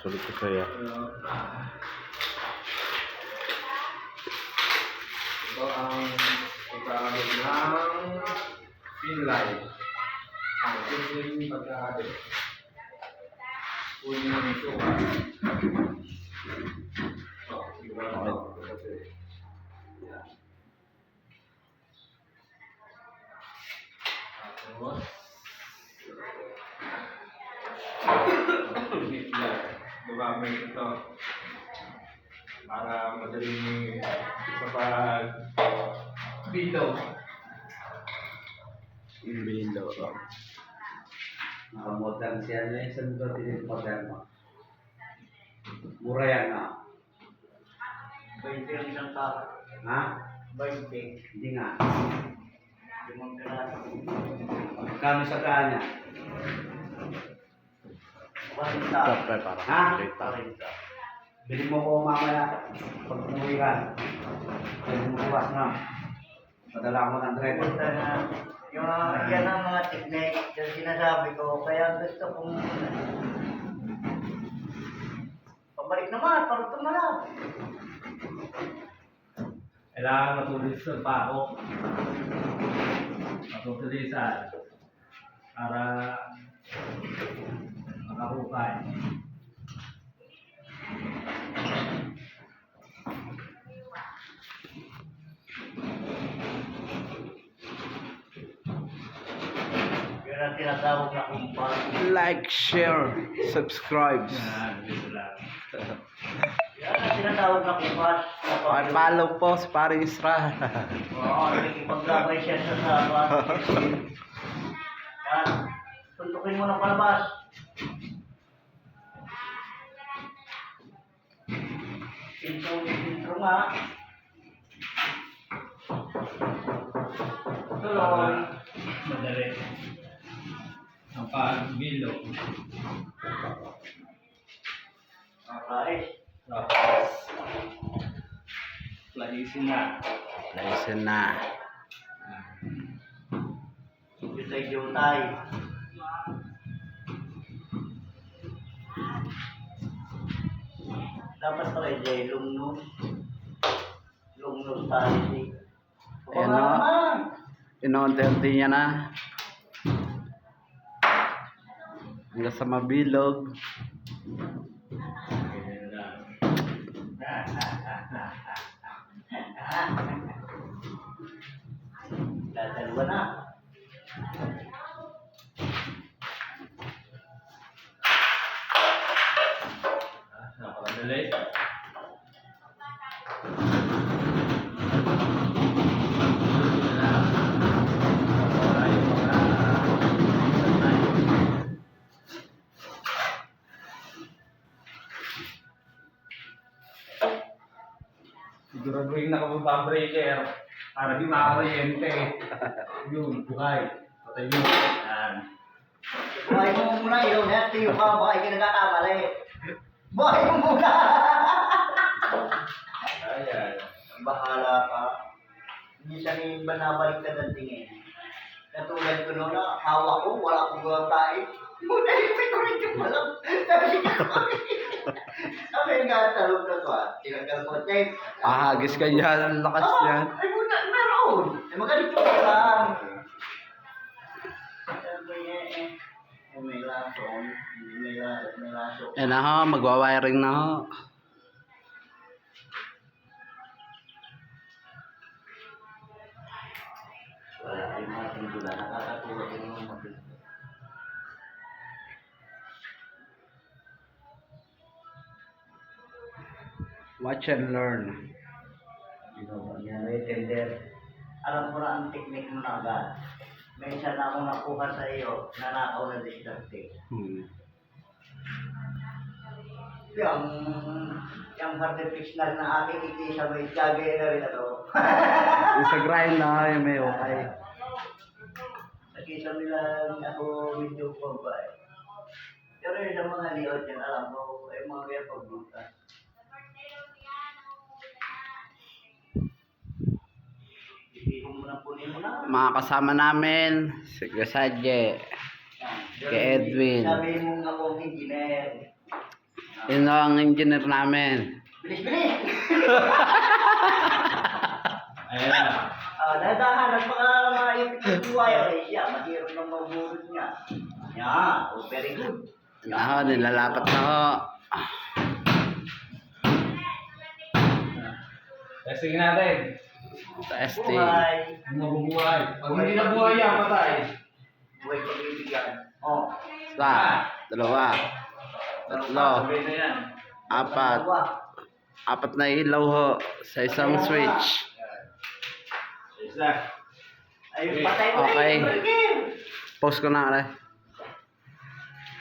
sulit ko sa'yo. Ito ang pagkahabit ng pinlay. Ang simpleng pagkahabit. Kunin mo ito. Gumamit ito para madaling sa pag-bilaw. Bilo. Modern siya na yung sandot din moderno. Mura yan na. 20 ang isang tao. Ha? 20. Hindi nga. Limang piraso. Magkano sa kanya? 40. Siyempre, para Ha? kita. Bili mo ko mamaya pag umuwi ka. Pwede mo bukas na. Padala mo ng driver. Punta na. Yan ang mga technique yung sinasabi ko. Kaya gusto kong pabalik naman, para tumalab. Kailangan matulis sa pako. Matutulisan. Para makahukay. Yan ang tinatawag na kumpas. Like, share, subscribe. Yan, dito lang. Yan ang tinatawag na kumpas. At follow po si Pare Isra. Oo, nakikipaglabay siya sa sabat. Yan. Tuntukin mo ng palabas. Intro nga. Tuloy. Madali. Ang pag-bilaw. Okay. Tapos, laisin na. Listen na. Jutay-jutay. Dapat pala yung lungnos. Lungnos tayo si. Ayan na. Inunti-unti niya na. Hanggang sa mabilog. Ganyan lang. Dadalwa na. Napakadali. Siguraduhin na kababang-breaker para di makakuryente. Yun, buhay. Patay yun. Yan. Buhay mo muna yun. Tiyo ka. Baka hindi nagkakamali. Buhay mo muna. Ayan. Bahala ka. Hindi siya ni banabalik ka ng tingin. Katulad ko noon na hawak ko. Wala akong gawang tayo. Muna yung may kurito mo lang. Sabi nga talog na to tinanggal ko tape. Ahagis ka yan. Ang lakas yan. Ay muna, meron. Ay magalito ka lang. Sabi niya may lason. May lason. Yan na ho. Magwa-wiring na ho. Wala ay mga tindula. Nakakatulog yung mga mabilis. Watch and learn. Yan, may tender. Alam ko na ang technique mo na agad. May isa na akong nakuha sa iyo, nanakaw na diskarte. Yung artificial na aking ikisa may gagawin na rin ito. Yung sa grind na yung may okay. Nakita nila ako video ko ba eh. Pero yung sa mga liot yan, alam ko, ay mga kaya pagbukas. Mga kasama namin, si Gasadje, kay Edwin. Sabi mo nga kong engineer. Yun ang engineer namin. Bilis-bilis! Ayan na. Dahan-dahan, nagpakamayipit yung wire eh siya. Mahirap nang magbulot niya. Yan, oh, very good. Na ho, nilalapat na ho. Testing natin. Testing. Buhay. Kung mabubuhay. Pag hindi nabuhay yan, patay. Buhay pagbibigyan. Oh. Isa, dalawa, tatlo, Sabay na yan. apat. Dalawa. Apat na ilaw ho sa isang switch. Isa. Ayun, patay mo Okay. na yun. Post ko na, aray.